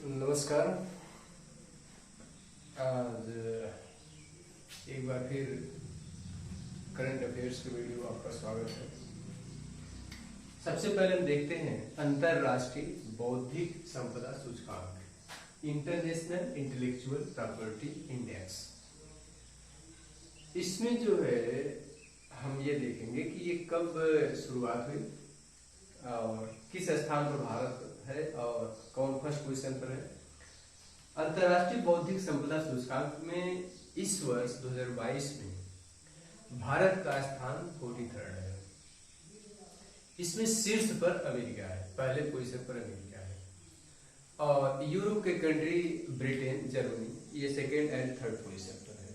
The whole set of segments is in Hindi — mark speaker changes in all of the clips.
Speaker 1: नमस्कार। आज एक बार फिर करंट अफेयर्स की वीडियो में आपका स्वागत है। सबसे पहले हम देखते हैं अंतरराष्ट्रीय बौद्धिक संपदा सूचकांक, इंटरनेशनल इंटेलेक्चुअल प्रॉपर्टी इंडेक्स। इसमें जो है हम ये देखेंगे कि ये कब शुरुआत हुई और किस स्थान पर भारत है और कौन फर्स्ट पोजीशन पर है। अंतरराष्ट्रीय बौद्धिक संपदा सूचकांक में इस वर्ष 2022 में भारत का स्थान 43rd है। इसमें शीर्ष पर अमेरिका है, पहले पोजीशन पर अमेरिका है और यूरोप के कंट्री ब्रिटेन, जर्मनी ये सेकेंड एंड थर्ड पोजीशन पर है।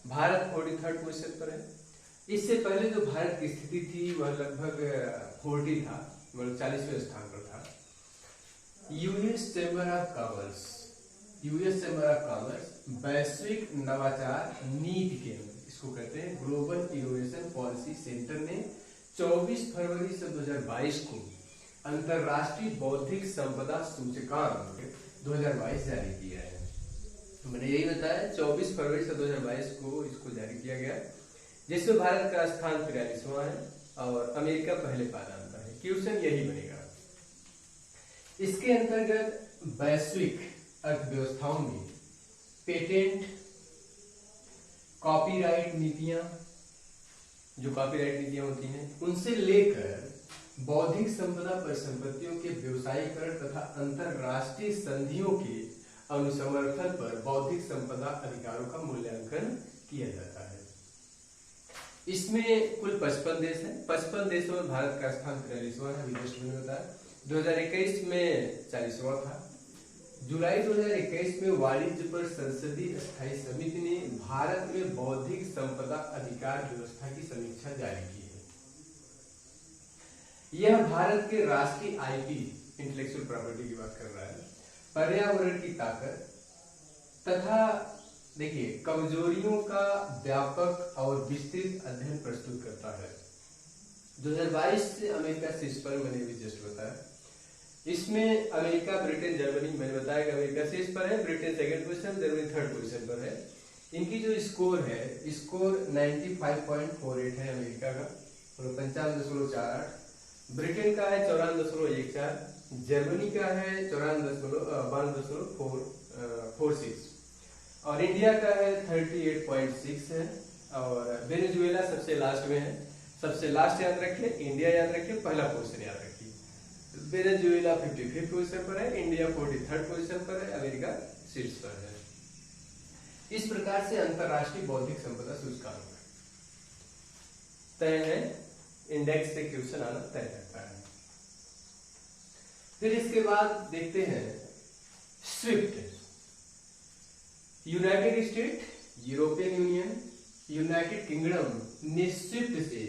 Speaker 1: भारत 43rd पोजीशन पर है। इससे पहले जो भारत की स्थिति थी वह लगभग 40 था, मतलब 40वें स्थान पर था। यूएस चैम्बर ऑफ कॉमर्स वैश्विक नवाचार नीति केंद्र, इसको कहते हैं ग्लोबल इनोवेशन पॉलिसी सेंटर ने 24 फरवरी से 2022 को अंतरराष्ट्रीय बौद्धिक संपदा सूचकांक 2022 जारी किया है। मैंने यही बताया, 24 फरवरी से 2022 को इसको जारी किया गया, जिसमें भारत का स्थान 43वां है और अमेरिका पहले पायदान पर है। क्वेश्चन यही बनेगा। इसके अंतर्गत वैश्विक अर्थव्यवस्थाओं में पेटेंट, कॉपीराइट नीतियां, जो कॉपीराइट नीतियां होती हैं, उनसे लेकर बौद्धिक संपदा परिसंपत्तियों के व्यवसायीकरण तथा अंतरराष्ट्रीय संधियों के अनुसमर्थन पर बौद्धिक संपदा अधिकारों का मूल्यांकन किया जाता है। इसमें कुल 55 देश हैं। 55 देशों में भारत का स्थान 43वां है। जस्ट मैंने बताया 2021 में 40वां था। जुलाई 2021 में वाणिज्य पर संसदीय स्थायी समिति ने भारत में बौद्धिक संपदा अधिकार व्यवस्था की समीक्षा जारी की है। यह भारत के राष्ट्रीय आईपी, इंटेलेक्चुअल प्रॉपर्टी की बात कर रहा है, पर्यावरण की ताकत तथा देखिए कमजोरियों का व्यापक और विस्तृत अध्ययन प्रस्तुत करता है। 2022 से अमेरिका शीर्ष पर, मैंने भी जस्ट बताया। इसमें अमेरिका, ब्रिटेन, जर्मनी, मैंने बताया कि अमेरिका शीर्ष पर है, Britain second position, Germany third position पर है। इनकी जो स्कोर है, स्कोर 95.48 है अमेरिका का, मतलब 95.48। ब्रिटेन का है 94.14, जर्मनी का है 92.46 और इंडिया का है 38.6 है और वेनेजुएला सबसे लास्ट में है। सबसे लास्ट याद रखिए, इंडिया याद रखिए, पहला पोजीशन याद रखिए। वेनेजुएला 55 पोजीशन पर है, इंडिया 43rd पोजीशन पर है, अमेरिका शीर्ष पर है। इस प्रकार से अंतरराष्ट्रीय बौद्धिक संपदा सूचकांक तय है, इंडेक्स से क्वेश्चन आना तय करता है। फिर इसके बाद देखते हैं Swift. United state, European union, United kingdom ने स्विफ्ट से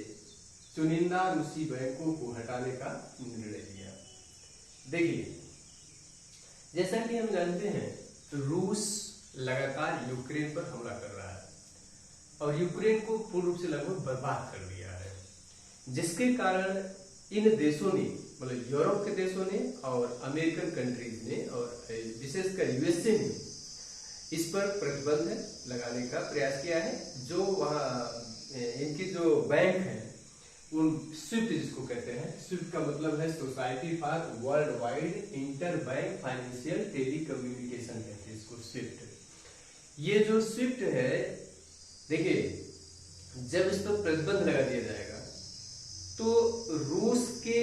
Speaker 1: चुनिंदा रूसी बैंकों को हटाने का निर्णय लिया। देखिए, जैसा कि हम जानते हैं, रूस लगातार यूक्रेन पर हमला कर रहा है और यूक्रेन को पूर्ण रूप से लगभग बर्बाद कर दिया है, जिसके कारण इन देशों ने, मतलब यूरोप के देशों ने और अमेरिकन कंट्रीज ने और विशेषकर यूएसए ने इस पर प्रतिबंध लगाने का प्रयास किया है। जो वहां इनकी जो बैंक है, उन स्विफ्ट जिसको कहते हैं, स्विफ्ट का मतलब है society for world wide inter bank financial telecommunication कहते हैं इसको, स्विफ्ट। ये जो स्विफ्ट है, देखिए जब इस पर प्रतिबंध लगा दिया जाएगा तो रूस के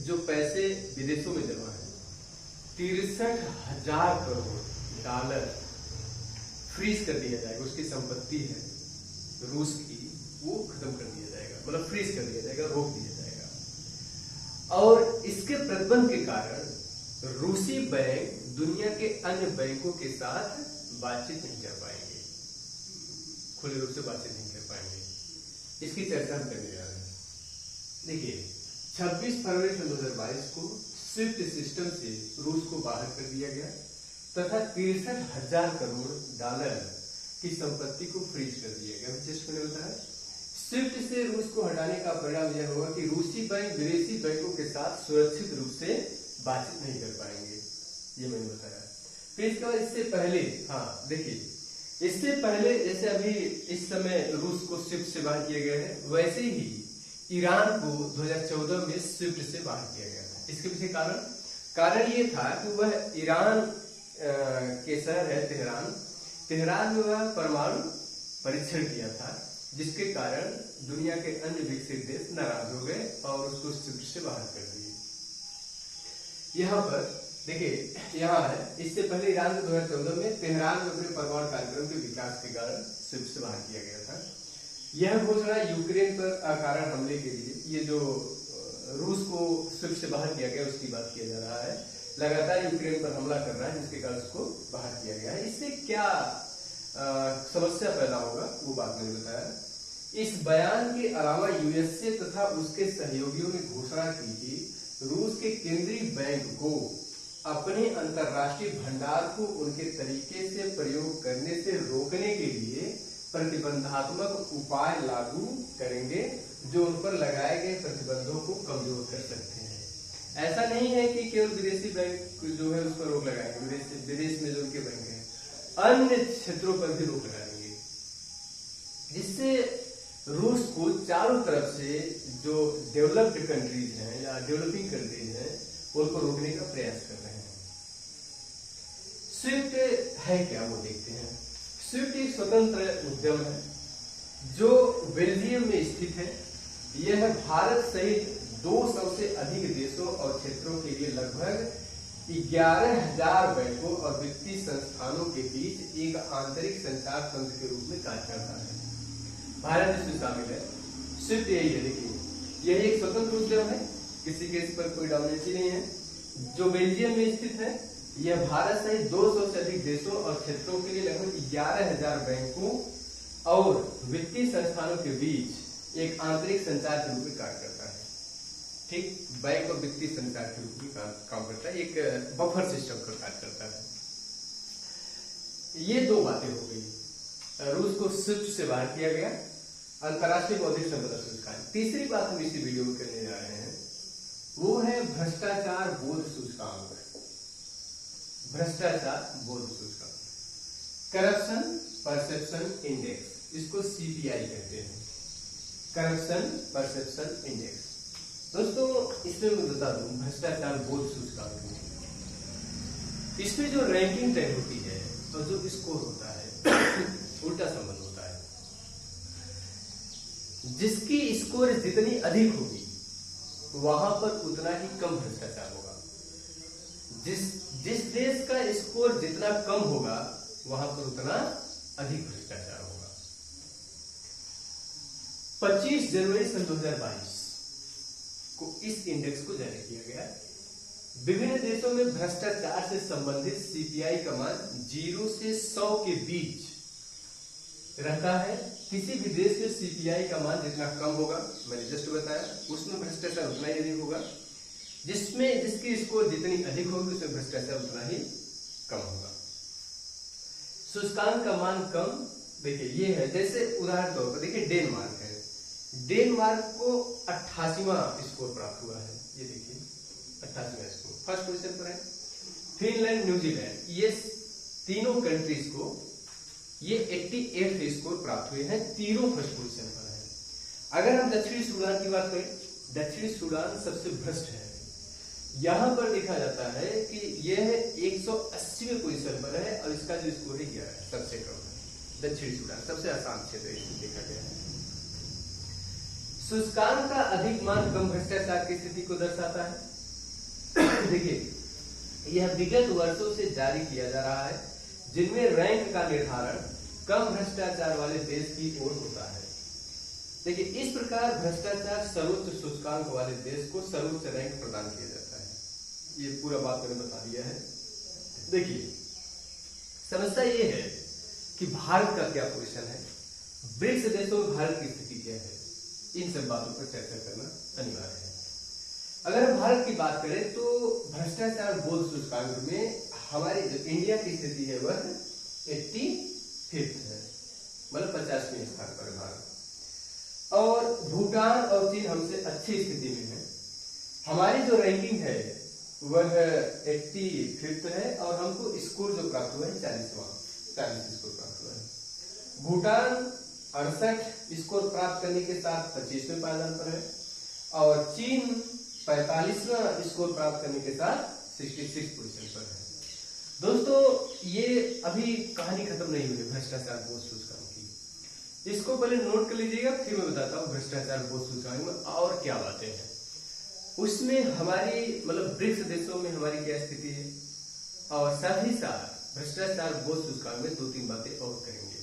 Speaker 1: जो पैसे विदेशों में जमा है, 63,000 करोड़ डॉलर फ्रीज कर दिया जाएगा। उसकी संपत्ति है रूस की, वो खत्म कर दिया जाएगा, मतलब फ्रीज कर दिया जाएगा, रोक दिया जाएगा। और इसके प्रतिबंध के कारण रूसी बैंक दुनिया के अन्य बैंकों के साथ बातचीत नहीं कर पाएंगे, खुले रूप से बातचीत नहीं कर पाएंगे। इसकी चर्चा हम करने जा रहे हैं। देखिए, 26 फरवरी 2022 को स्विफ्ट सिस्टम से रूस को बाहर कर दिया गया तथा 63,000 करोड़ डॉलर की संपत्ति को फ्रीज कर दिया गया। जस्ट मैंने बताया, स्विफ्ट से रूस को हटाने का परिणाम यह होगा कि रूसी बैंक विदेशी बैंकों के साथ सुरक्षित रूप से बातचीत नहीं कर पाएंगे, ये मैंने बताया। फिर इसके बाद इससे पहले, हाँ देखिए, इससे पहले जैसे अभी इस समय रूस को स्विफ्ट से बाहर किया गया है, वैसे ही ईरान को 2014 में स्विफ्ट से बाहर किया गया था। इसके पीछे कारण ये था कि वह ईरान के शहर है तेहरान में वह परमाणु परीक्षण किया था, जिसके कारण दुनिया के अन्य विकसित देश नाराज हो गए और उसको स्विफ्ट से बाहर कर दिए। यहाँ पर देखिए, यहाँ है, इससे पहले ईरान को 2014 में तेहरान में अपने परमाणु कार्यक्रम के विकास के कारण स्विफ्ट से बाहर किया गया था। यह घोषणा यूक्रेन पर अकारण हमले के लिए, ये जो रूस को स्विफ्ट से बाहर किया गया उसकी बात किया जा रहा है, लगातार यूक्रेन पर हमला कर रहा है, जिसके कारण उसको बाहर किया गया है। इससे क्या समस्या पैदा होगा वो बात मैंने बताया। इस बयान के अलावा यूएसए तथा उसके सहयोगियों ने घोषणा की कि रूस के केंद्रीय बैंक को अपने अंतरराष्ट्रीय भंडार को उनके तरीके से प्रयोग करने से रोकने के लिए प्रतिबंधात्मक उपाय लागू करेंगे, जो उन पर लगाए गए प्रतिबंधों को कमजोर कर सकते हैं। ऐसा नहीं है कि केवल विदेशी बैंक जो है उस पर रोक लगाएंगे, विदेश में जो उनके बैंक है अन्य क्षेत्रों पर भी रोक लगाएंगे, जिससे रूस को चारों तरफ से जो डेवलप्ड कंट्रीज हैं या डेवलपिंग कंट्रीज हैं उनको रोकने का प्रयास कर रहे हैं। स्विफ्ट है क्या, वो देखते हैं। स्विफ्ट एक स्वतंत्र उद्यम है जो बेल्जियम में स्थित है। यह भारत सहित 200 से अधिक देशों और क्षेत्रों के लिए लगभग 11,000 बैंकों और वित्तीय संस्थानों के बीच एक आंतरिक संचार तंत्र के रूप में कार्य करता है। भारत इसमें शामिल है। स्विफ्ट यही है, देखिए यह एक स्वतंत्र उद्यम है, किसी के इस पर कोई डोमिनेंसी नहीं है, जो बेल्जियम में स्थित है। यह भारत सहित 200 से अधिक देशों और क्षेत्रों के लिए लगभग 11,000 बैंकों और वित्तीय संस्थानों के बीच एक आंतरिक संचार के रूप में कार्य करता है। ठीक, बैंक और वित्तीय संचार के रूप में काम करता है, एक बफर सिस्टम का कार्य करता है। ये दो बातें हो गई, रूस को स्विफ्ट से बाहर किया गया, अंतरराष्ट्रीय बौद्धिक संपदा सूचकांक। तीसरी बात हम इसी वीडियो में करने जा रहे हैं, वो है भ्रष्टाचार बोध सूचकांक। भ्रष्टाचार बोध सूचकांक, करप्शन परसेप्शन इंडेक्स, इसको सीपीआई कहते हैं, करप्शन परसेप्शन इंडेक्स। दोस्तों इसमें मैं बता दूं, भ्रष्टाचार बोध सूचकांक में इसमें जो रैंकिंग तय होती है और जो स्कोर होता है उल्टा संबंध होता है। जिसकी स्कोर जितनी अधिक होगी वहां पर उतना ही कम भ्रष्टाचार होगा। जिस देश का स्कोर जितना कम होगा वहां पर उतना अधिक भ्रष्टाचार होगा। 25 जनवरी सन 2022 को इस इंडेक्स को जारी किया गया। विभिन्न देशों में भ्रष्टाचार से संबंधित सीपीआई का मान 0 से 100 के बीच रहता है। किसी भी देश में सीपीआई का मान जितना कम होगा, मैंने जस्ट बताया, उसमें भ्रष्टाचार उतना ही अधिक होगा। जिसकी स्कोर जितनी अधिक होगी उसमें भ्रष्टाचार उतना ही कम होगा। सूचकांक का मान कम, देखिए ये है, जैसे उदाहरण तौर पर देखिए डेनमार्क है। डेनमार्क को 88वां स्कोर प्राप्त हुआ है, ये देखिए 88वां स्कोर, फर्स्ट पोजीशन पर है। फिनलैंड, न्यूजीलैंड, ये तीनों कंट्रीज को ये 88 स्कोर प्राप्त हुए हैं, तीनों फर्स्ट पोजीशन पर है। अगर हम दक्षिणी सूडान की बात करें, दक्षिणी सूडान सबसे भ्रष्ट है। यहां पर देखा जाता है कि यह 180वें पोजीशन पर है और इसका जो स्कोर है 11 सबसे कम है। दक्षिणी सूडान सबसे आसान क्षेत्र इसमें देखा गया है। सूचकांक का अधिक मान कम भ्रष्टाचार की स्थिति को दर्शाता है। देखिए यह विगत वर्षों से जारी किया जा रहा है, जिनमें रैंक का निर्धारण कम भ्रष्टाचार वाले देश की ओर होता है। देखिए इस प्रकार भ्रष्टाचार सर्वोच्च सूचकांक वाले देश को सर्वोच्च रैंक प्रदान किया जाता है। ये पूरा बात मैंने बता दिया है। देखिए समस्या ये है कि भारत का क्या पोजीशन है, ब्रिक्स देशों में भारत की स्थिति क्या है, इन सब बातों पर चर्चा करना अनिवार्य है। अगर हम भारत की बात करें तो भ्रष्टाचार बोध सूचकांक में हमारी जो इंडिया की स्थिति है वह 85th है, मतलब 50वें स्थान पर भारत। और भूटान और चीन हमसे अच्छी स्थिति में है। हमारी जो रैंकिंग है वह 85 है और हमको स्कोर जो प्राप्त हुआ है 40 स्कोर प्राप्त हुआ है। भूटान 68 स्कोर प्राप्त करने के साथ 25वें पायदान पर है और चीन 45वां स्कोर प्राप्त करने के साथ 66 पोजीशन पर है। दोस्तों ये अभी कहानी खत्म नहीं हुई भ्रष्टाचार बोध सूचकांक की, इसको पहले नोट कर लीजिएगा, फिर मैं बताता हूँ भ्रष्टाचार बोध सूचकांक में और क्या बातें हैं। उसमें हमारी मतलब ब्रिक्स देशों में हमारी क्या स्थिति है और साथ ही साथ भ्रष्टाचार बोध सूचकांक में 2-3 बातें और करेंगे।